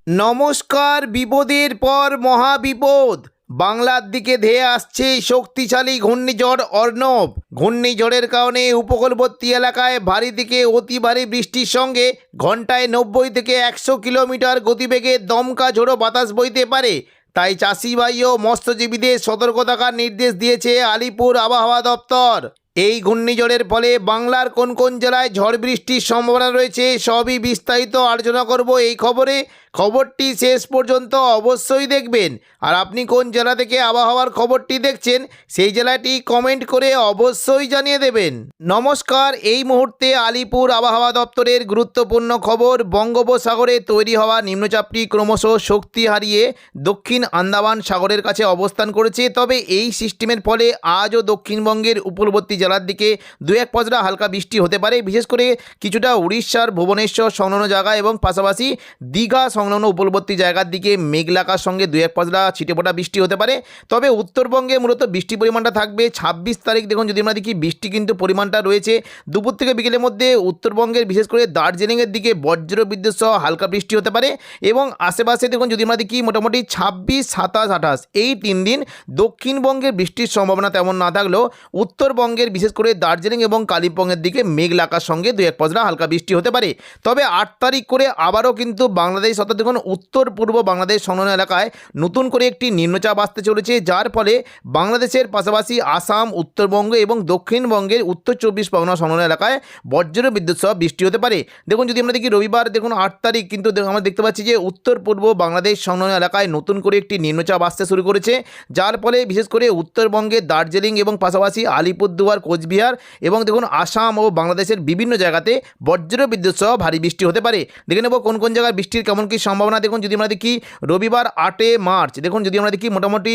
নমস্কার। বিপদের পর মহাবিপদ। বাংলার দিকে ধেয়ে আসছে শক্তিশালী ঘূর্ণিঝড় অর্ণব। ঘূর্ণিঝড়ের কারণে উপকূলবর্তী এলাকায় ভারী থেকে অতি ভারী বৃষ্টির সঙ্গে ঘন্টায় 90 থেকে 100 কিলোমিটার গতিবেগে দমকা ঝোড়ো বাতাস বইতে পারে। তাই চাষি ভাই ও মৎস্যজীবীদের সতর্ক থাকার নির্দেশ দিয়েছে আলিপুর আবহাওয়া দপ্তর। এই ঘূর্ণিঝড়ের ফলে বাংলার কোন কোন জেলায় ঝড় বৃষ্টির সম্ভাবনা রয়েছে সবই বিস্তারিত আলোচনা করব এই খবরে। খবরটি শেষ পর্যন্ত অবশ্যই দেখবেন। আর আপনি কোন জেলা থেকে আবহাওয়ার খবরটি দেখছেন সেই জেলাটি কমেন্ট করে অবশ্যই জানিয়ে দেবেন। নমস্কার। এই মুহূর্তে আলিপুর আবহাওয়া দপ্তরের গুরুত্বপূর্ণ খবর। বঙ্গোপসাগরে তৈরি হওয়া নিম্নচাপটি ক্রমশ শক্তি হারিয়ে দক্ষিণ আন্দামান সাগরের কাছে অবস্থান করেছে। তবে এই সিস্টেমের ফলে আজও দক্ষিণবঙ্গের উপকূলবর্তী জেলার দিকে দু এক পশলা হালকা বৃষ্টি হতে পারে। বিশেষ করে কিছুটা উড়িষ্যার ভুবনেশ্বর সংলগ্ন জায়গা এবং পাশাপাশি দীঘা সংলগ্ন উপকূলবর্তী জায়গার দিকে মেঘলাকার সঙ্গে দু এক পশলা ছিটেফোঁটা বৃষ্টি হতে পারে। তবে উত্তরবঙ্গে মূলত বৃষ্টির পরিমাণটা থাকবে 26 তারিখ। দেখুন যদি আমরা দেখি বৃষ্টি কিন্তু পরিমাণটা রয়েছে দুপুর থেকে বিকেলের মধ্যে উত্তরবঙ্গের বিশেষ করে দার্জিলিংয়ের দিকে বজ্র বিদ্যুৎ সহ হালকা বৃষ্টি হতে পারে। এবং আশেপাশে দেখুন যদি আমরা দেখি মোটামুটি 26, 27, 28 এই 3 দিন দক্ষিণবঙ্গের বৃষ্টির সম্ভাবনা তেমন না থাকলেও উত্তরবঙ্গের বিশেষ করে দার্জিলিং এবং কালিম্পংয়ের দিকে মেঘলাকার সঙ্গে দু এক পশলা হালকা বৃষ্টি হতে পারে। তবে 8 তারিখ করে আবারও কিন্তু বাংলাদেশ অর্থাৎ দেখুন উত্তর পূর্ব বাংলাদেশ সংলগ্ন এলাকায় নতুন করে একটি নিম্নচাপ আসতে চলেছে, যার ফলে বাংলাদেশের পাশাপাশি আসাম, উত্তরবঙ্গ এবং দক্ষিণবঙ্গের উত্তর 24 পরগনা সংলগ্ন এলাকায় বজ্র বিদ্যুৎ সহ বৃষ্টি হতে পারে। দেখুন যদি আমরা দেখি রবিবার দেখুন 8 তারিখ কিন্তু আমরা দেখতে পাচ্ছি যে উত্তর পূর্ব বাংলাদেশ সংলগ্ন এলাকায় নতুন করে একটি নিম্নচাপ আসতে শুরু করেছে, যার ফলে বিশেষ করে উত্তরবঙ্গের দার্জিলিং এবং পাশাপাশি আলিপুরদুয়ার, কোচবিহার এবং দেখুন আসাম ও বাংলাদেশের বিভিন্ন জায়গাতে বজ্র বিদ্যুৎ সহ ভারী বৃষ্টি হতে পারে। দেখে নেব কোন কোন জায়গায় বৃষ্টির কেমন কী সম্ভাবনা। দেখুন যদি আমরা দেখি রবিবার 8 মার্চ দেখুন যদি আমরা দেখি মোটামুটি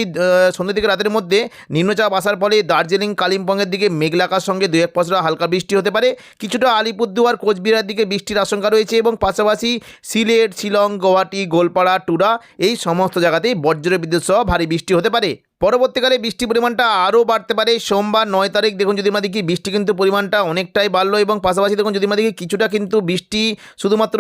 সন্ধ্যা থেকে রাতের মধ্যে নিম্নচাপ আসার ফলে দার্জিলিং, কালিম্পংয়ের দিকে মেঘলাকার সঙ্গে দু এক পশলা হালকা বৃষ্টি হতে পারে। কিছুটা আলিপুরদুয়ার, কোচবিহারের দিকে বৃষ্টির আশঙ্কা রয়েছে এবং পাশাপাশি সিলেট, শিলং, গুয়াহাটি, গোলপাড়া, টুরা এই সমস্ত জায়গাতেই বজ্র বিদ্যুৎ সহ ভারী বৃষ্টি হতে পারে। পরবর্তীকালে বৃষ্টির পরিমাণটা আরও বাড়তে পারে। সোমবার 9 তারিখ দেখুন যদি আমরা দেখি বৃষ্টি কিন্তু পরিমাণটা অনেকটাই বাড়লো এবং পাশাপাশি দেখুন যদি আমরা দেখি কিছুটা কিন্তু বৃষ্টি শুধুমাত্র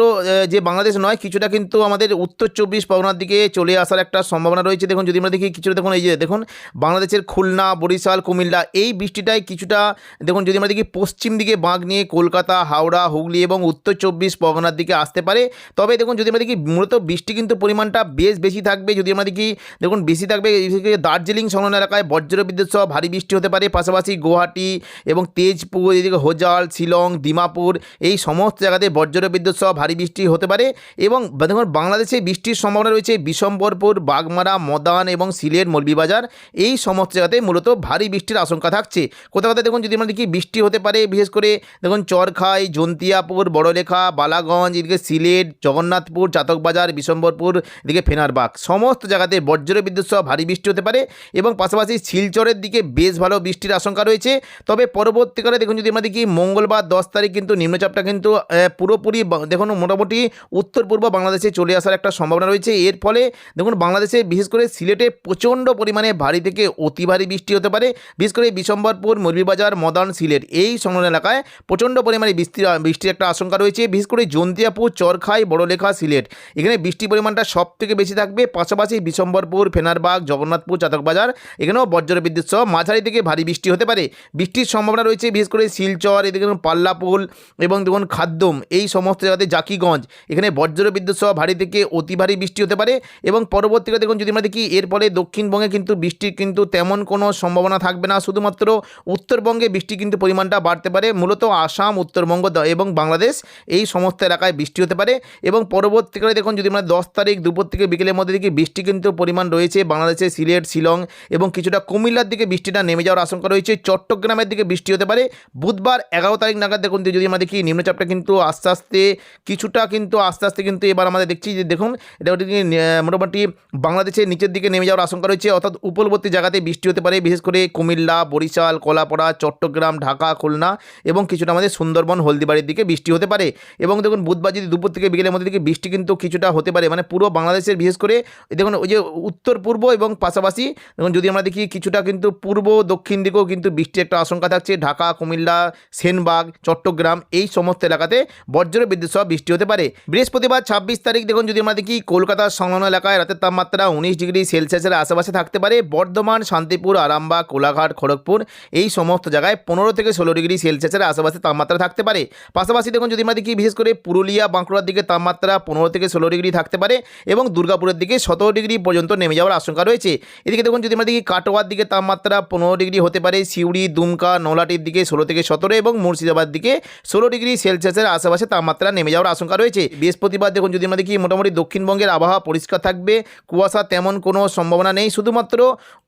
যে বাংলাদেশ নয়, কিছুটা কিন্তু আমাদের উত্তর 24 পরগনার দিকে চলে আসার একটা সম্ভাবনা রয়েছে। দেখুন যদি আমরা দেখি কিছুটা দেখুন এই যে দেখুন বাংলাদেশের খুলনা, বরিশাল, কুমিল্লা এই বৃষ্টিটাই কিছুটা দেখুন যদি আমরা দেখি পশ্চিম দিকে বাঁক নিয়ে কলকাতা, হাওড়া, হুগলি এবং উত্তর 24 পরগনার দিকে আসতে পারে। তবে দেখুন যদি আমরা দেখি মূলত বৃষ্টি কিন্তু পরিমাণটা বেশ বেশি থাকবে। যদি আমরা দেখি দেখুন বেশি থাকবে দার্জিলিং সংলগ্ন এলাকায় বজ্র বিদ্যুৎ সহ ভারী বৃষ্টি হতে পারে। পাশাপাশি গুয়াহাটি এবং তেজপুর, এদিকে হোজাল, শিলং, দিমাপুর এই সমস্ত জায়গাতে বজ্র বিদ্যুৎ সহ ভারী বৃষ্টি হতে পারে। এবং দেখুন বাংলাদেশে বৃষ্টির সম্ভাবনা রয়েছে বিশম্বরপুর, বাগমারা, মদান এবং সিলেট, মৌলভীবাজার এই সমস্ত জায়গাতে মূলত ভারী বৃষ্টির আশঙ্কা থাকছে। কোথাও কোথাও দেখুন যদি আমরা দেখি বৃষ্টি হতে পারে বিশেষ করে দেখুন চরখাই, জন্তিয়াপুর, বড়লেখা, বালাগঞ্জ, এদিকে সিলেট, জগন্নাথপুর, চাতকবাজার, বিশম্বরপুর, এদিকে ফেনারবাগ সমস্ত জায়গাতে বজ্র বিদ্যুৎ সহ ভারী বৃষ্টি হতে পারে এবং পাশাপাশি শিলচরের দিকে বেশ ভালো বৃষ্টির আশঙ্কা রয়েছে। তবে পরবর্তীকালে দেখুন যদি আমরা দেখি মঙ্গলবার 10 তারিখ কিন্তু নিম্নচাপটা কিন্তু পুরোপুরি দেখুন মোটামুটি উত্তর পূর্ব বাংলাদেশে চলে আসার একটা সম্ভাবনা রয়েছে। এর ফলে দেখুন বাংলাদেশে বিশেষ করে সিলেটে প্রচণ্ড পরিমাণে ভারী থেকে অতি ভারী বৃষ্টি হতে পারে। বিশেষ করে বিশম্বরপুর, মৌলভীবাজার, মদান, সিলেট এই সংলগ্ন এলাকায় প্রচণ্ড পরিমাণে বৃষ্টির একটা আশঙ্কা রয়েছে। বিশেষ করে জন্তিয়াপুর, চরখাই, বড়লেখা, সিলেট এখানে বৃষ্টির পরিমাণটা সব থেকে বেশি থাকবে। পাশাপাশি বিশম্বরপুর, ফেনারবাগ, জগন্নাথপুর, চাতকবাজার এখানেও বজ্র বিদ্যুৎ সহ মাঝারি থেকে ভারী বৃষ্টি হতে পারে। বৃষ্টির সম্ভাবনা রয়েছে বিশেষ করে শিলচর, এদিকে পাল্লাপুল এবং দেখুন খাদ্যম এই সমস্ত জায়গাতে জাকিগঞ্জ এখানে বজ্র বিদ্যুৎ সহ ভারী থেকে অতি ভারী বৃষ্টি হতে পারে। এবং পরবর্তীকালে দেখুন যদি আমরা দেখি এর ফলে দক্ষিণবঙ্গে কিন্তু বৃষ্টির কিন্তু তেমন কোনো সম্ভাবনা থাকবে না। শুধুমাত্র উত্তরবঙ্গে বৃষ্টি কিন্তু পরিমাণটা বাড়তে পারে। মূলত আসাম, উত্তরবঙ্গ এবং বাংলাদেশ এই সমস্ত এলাকায় বৃষ্টি হতে পারে। এবং পরবর্তীকালে দেখুন যদি আমরা 10 তারিখ দুপুর থেকে বিকেলের মধ্যে দেখি বৃষ্টি কিন্তু পরিমাণ রয়েছে বাংলাদেশে সিলেট, শিলং এবং কিছুটা কুমিল্লার দিকে বৃষ্টিটা নেমে যাওয়ার আশঙ্কা রয়েছে। চট্টগ্রামের দিকে বৃষ্টি হতে পারে বুধবার 11 তারিখ নাগাদ। দেখুন যদি আমরা দেখি নিম্নচাপটা কিন্তু আস্তে আস্তে কিন্তু এবার আমাদের দেখছি যে দেখুন এটা মোটামুটি বাংলাদেশের নিচের দিকে নেমে যাওয়ার আশঙ্কা রয়েছে, অর্থাৎ উপকূলবর্তী জায়গাতে বৃষ্টি হতে পারে বিশেষ করে কুমিল্লা, বরিশাল, কলাপাড়া, চট্টগ্রাম, ঢাকা, খুলনা এবং কিছুটা আমাদের সুন্দরবন, হলদিবাড়ির দিকে বৃষ্টি হতে পারে। এবং দেখুন বুধবার যদি দুপুর থেকে বিকেলের মধ্যে দিকে বৃষ্টি কিন্তু কিছুটা হতে পারে মানে পুরো বাংলাদেশের বিশেষ করে দেখুন ওই যে উত্তর পূর্ব এবং পাশাপাশি দেখুন যদি আমরা দেখি কিছুটা কিন্তু পূর্ব দক্ষিণ দিকেও কিন্তু বৃষ্টির একটা আশঙ্কা থাকছে। ঢাকা, কুমিল্লা, সেনবাগ, চট্টগ্রাম এই সমস্ত এলাকাতে বজ্র বিদ্যুৎ সহ বৃষ্টি হতে পারে। বৃহস্পতিবার 26 তারিখ দেখুন যদি আমরা দেখি কলকাতার সংলগ্ন এলাকায় রাতের তাপমাত্রা 19 ডিগ্রি সেলসিয়াসের আশেপাশে থাকতে পারে। বর্ধমান, শান্তিপুর, আরামবাগ, কোলাঘাট, খড়গপুর এই সমস্ত জায়গায় 15 থেকে 16 ডিগ্রি সেলসিয়াসের আশেপাশে তাপমাত্রা থাকতে পারে। পাশাপাশি দেখুন যদি আমরা দেখি বিশেষ করে পুরুলিয়া, বাঁকুড়ার দিকে তাপমাত্রা 15 থেকে 16 ডিগ্রি থাকতে পারে এবং দুর্গাপুরের দিকে 17 ডিগ্রি পর্যন্ত নেমে যাওয়ার আশঙ্কা রয়েছে। এদিকে দেখুন যদি আমরা দেখি কাটোয়ার দিকে তাপমাত্রা 15 ডিগ্রি হতে পারে। সিউড়ি, দুমকা, নৌলাটির দিকে 16 থেকে 17 এবং মুর্শিদাবাদ দিকে 16 ডিগ্রি সেলসিয়াসের আশেপাশে তাপমাত্রা নেমে যাওয়ার আশঙ্কা রয়েছে। বৃহস্পতিবার দেখুন যদি আমরা দেখি মোটামুটি দক্ষিণবঙ্গের আবহাওয়া পরিষ্কার থাকবে, কুয়াশা তেমন কোনো সম্ভাবনা নেই, শুধুমাত্র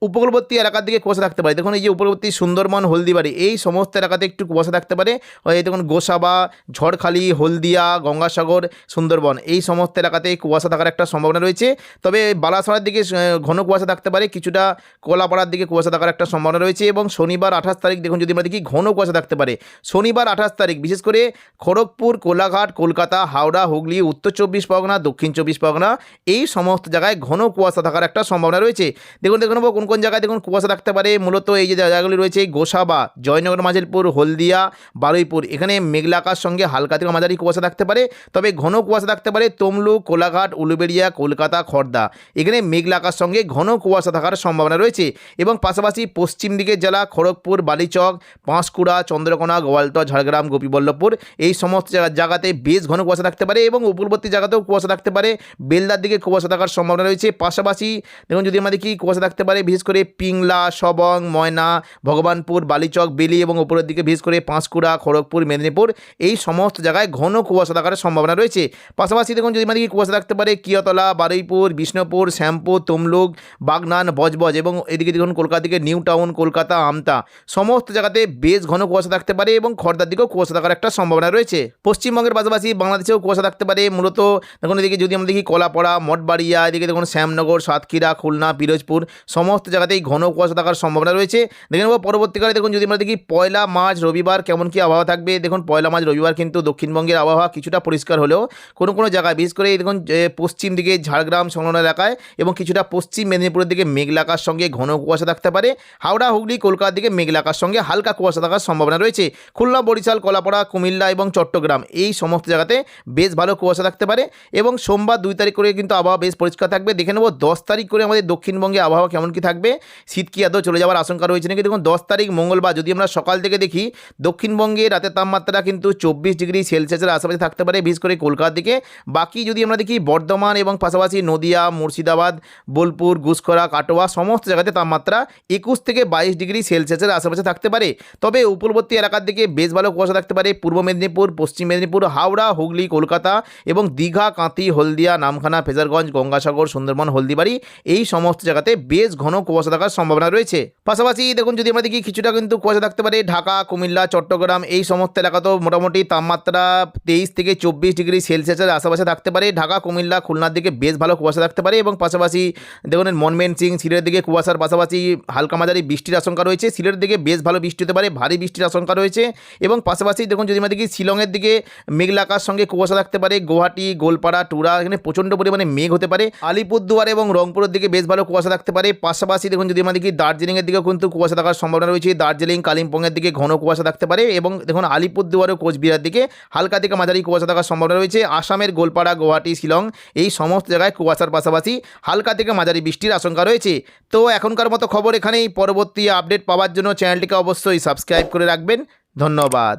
উপকূলবর্তী এলাকার দিকে কুয়াশা থাকতে পারে। দেখুন এই যে উপকূলবর্তী সুন্দরবন, হলদিবাড়ি এই সমস্ত এলাকাতে একটু কুয়াশা থাকতে পারে। এই দেখুন গোসাবা, ঝড়খালি, হলদিয়া, গঙ্গাসাগর, সুন্দরবন এই সমস্ত এলাকাতে কুয়াশা থাকার একটা সম্ভাবনা রয়েছে। তবে বালাসোড়ার দিকে ঘন কুয়াশা থাকতে পারে, কিছুটা কলাপাড়ার দিকে কুয়াশা থাকার একটা সম্ভাবনা রয়েছে। এবং শনিবার 28 তারিখ দেখুন যদি আমরা দেখি ঘন কুয়াশা থাকতে পারে। শনিবার 28 তারিখ বিশেষ করে খড়গপুর, কোলাঘাট, কলকাতা, হাওড়া, হুগলি, উত্তর 24 পরগনা, দক্ষিণ 24 পরগনা এই সমস্ত জায়গায় ঘন কুয়াশা থাকার একটা সম্ভাবনা রয়েছে। দেখুন দেখে নেবো কোন কোন জায়গায় দেখুন কুয়াশা থাকতে পারে। মূলত এই যে জায়গাগুলি রয়েছে গোসাবা, জয়নগর, মাঝেরপুর, হলদিয়া, বারুইপুর এখানে মেঘলা আকাশ সঙ্গে হালকা থেকে মাঝারি কুয়াশা থাকতে পারে। তবে ঘন কুয়াশা থাকতে পারে তমলুক, কোলাঘাট, উলুবেড়িয়া, কলকাতা, খড়দা এখানে মেঘলা আকাশ সঙ্গে ঘন কুয়াশা থাকার সম্ভাবনা রয়েছে। এবং পাশাপাশি পশ্চিম দিকের জেলা খড়গপুর, বালিচক, পাঁশকুড়া, চন্দ্রকোনা, গোয়ালতোড়, ঝাড়গ্রাম, গোপীবল্লভপুর এই সমস্ত জায়গাতে বেশ ঘন কুয়াশা থাকতে পারে এবং উপকূলবর্তী জায়গাতেও কুয়াশা থাকতে পারে। বেলদার দিকে কুয়াশা থাকার সম্ভাবনা রয়েছে। পাশাপাশি দেখুন যদি আমরা দেখি কুয়াশা থাকতে পারে বিশেষ করে পিংলা, সবং, ময়না, ভগবানপুর, বালিচক, বেলি এবং উপরের দিকে বিশেষ করে পাঁশকুড়া, খড়গপুর, মেদিনীপুর এই সমস্ত জায়গায় ঘন কুয়াশা থাকার সম্ভাবনা রয়েছে। পাশাপাশি দেখুন যদি আমরা দেখি কুয়াশা থাকতে পারে কিয়তলা, বারুইপুর, বিষ্ণুপুর, শ্যামপুর, তমলুক, বাগনান, বজবজ এবং এদিকে দেখুন কলকাতা দিকে নিউ টাউন, কলকাতা, আমতা সমস্ত জায়গাতে বেশ ঘন কুয়াশা থাকতে পারে এবং খড়দার দিকেও কুয়াশা থাকার একটা সম্ভাবনা রয়েছে। পশ্চিমবঙ্গের পাশাপাশি বাংলাদেশেও কুয়াশা থাকতে পারে। মূলত দেখুন এদিকে যদি আমরা দেখি কলাপাড়া, মঠবাড়িয়া, এদিকে দেখুন শ্যামনগর, সাতক্ষীরা, খুলনা, পিরোজপুর সমস্ত জায়গাতেই ঘন কুয়াশা থাকার সম্ভাবনা রয়েছে। দেখে নেব পরবর্তীকালে দেখুন যদি আমরা দেখি 1 মার্চ রবিবার কেমন কী আবহাওয়া থাকবে। দেখুন 1 মার্চ রবিবার কিন্তু দক্ষিণবঙ্গের আবহাওয়া কিছুটা পরিষ্কার হলেও কোনো কোনো জায়গায় বিশেষ করে দেখুন পশ্চিম দিকে ঝাড়গ্রাম সংলগ্ন এলাকায় এবং কিছুটা পশ্চিম মেদিনীপুরের দিকে মেঘলা আকাশ সঙ্গে ঘন কুয়াশা থাকতে পারে। হাওড়া, হুগলি, কলকাতার দিকে মেঘলা আকাশ সঙ্গে হালকা কুয়াশা থাকার সম্ভাবনা রয়েছে। খুলনা, বরিশাল, কলাপাড়া, কুমিল্লা এবং চট্টগ্রাম এই সমস্ত জায়গাতে বেশ ভালো কুয়াশা থাকতে পারে। এবং সোমবার 2 তারিখ করে কিন্তু আবহাওয়া বেশ পরিষ্কার থাকবে। দেখে নেব 10 তারিখ করে আমাদের দক্ষিণবঙ্গে আবহাওয়া কেমন কী থাকবে, শীত কি আদৌ চলে যাওয়ার আশঙ্কা রয়েছে নাকি। দেখুন 10 তারিখ মঙ্গলবার যদি আমরা সকাল থেকে দেখি দক্ষিণবঙ্গে রাতের তাপমাত্রা কিন্তু 24 ডিগ্রি সেলসিয়াসের আশেপাশে থাকতে পারে বিশেষ করে কলকাতার দিকে। বাকি যদি আমরা দেখি বর্ধমান এবং পাশাপাশি নদিয়া, মুর্শিদাবাদ, বোলপুর, গুসকরা, কাটোয়া সমস্ত জায়গাতে তাপমাত্রা 21 থেকে 22 ডিগ্রি সেলসিয়াসের আশেপাশে থাকতে পারে। তবে উপকূলবর্তী এলাকার দিকে বেশ ভালো কুয়াশা থাকতে পারে পূর্ব মেদিনীপুর, পশ্চিম মেদিনীপুর, হাওড়া, হুগলি, কলকাতা এবং দীঘা, কাঁথি, হলদিয়া, নামখানা, ফেজারগঞ্জ, গঙ্গাসাগর, সুন্দরবন, হলদিবাড়ি এই সমস্ত জায়গাতে বেশ ঘন কুয়াশা থাকার সম্ভাবনা রয়েছে। পাশাপাশি দেখুন যদি আমরা দেখি কিছুটা কিন্তু কুয়াশা থাকতে পারে ঢাকা, কুমিল্লা, চট্টগ্রাম এই সমস্ত এলাকাতেও মোটামুটি তাপমাত্রা 23 থেকে 24 ডিগ্রি সেলসিয়াসের আশেপাশে থাকতে পারে। ঢাকা, কুমিল্লা, খুলনার দিকে বেশ ভালো কুয়াশা থাকতে পারে এবং পাশাপাশি দেখুন ময়মনসিং, সিলেটের দিকে কুয়াশার পাশাপাশি হালকা মাঝারি বৃষ্টির আশঙ্কা রয়েছে। সিলেটের দিকে বেশ ভালো বৃষ্টি হতে পারে, ভারী বৃষ্টির আশঙ্কা রয়েছে। এবং পাশাপাশি দেখুন যদি আমরা দেখি শিলংয়ের দিকে মেঘলা আকাশ সঙ্গে কুয়াশা থাকতে পারে। গুয়াহাটি, গোলপাড়া, টুরা এখানে প্রচণ্ড পরিমাণে মেঘ হতে পারে। আলিপুরদুয়ার এবং রংপুরের দিকে বেশ ভালো কুয়াশা থাকতে পারে। পাশাপাশি দেখুন যদি আমরা দেখি দার্জিলিংয়ের দিকেও কিন্তু কুয়াশা থাকার সম্ভাবনা রয়েছে। দার্জিলিং, কালিম্পংয়ের দিকে ঘন কুয়াশা থাকতে পারে এবং দেখুন আলিপুরদুয়ার ও কোচবিহার দিকে হালকা থেকে মাঝারি কুয়াশা থাকার সম্ভাবনা রয়েছে। আসামের গোলপাড়া, গুয়াহাটি, শিলং এই সমস্ত জায়গায় কুয়াশার পাশাপাশি হালকা থেকে মাঝারি বৃষ্টির আশঙ্কা রয়েছে। তো এখনকার মতো খবর এখানেই। পরবর্তী আপডেট পাওয়ার জন্য চ্যানেলটিকে অবশ্যই সাবস্ক্রাইব করে রাখবেন। ধন্যবাদ।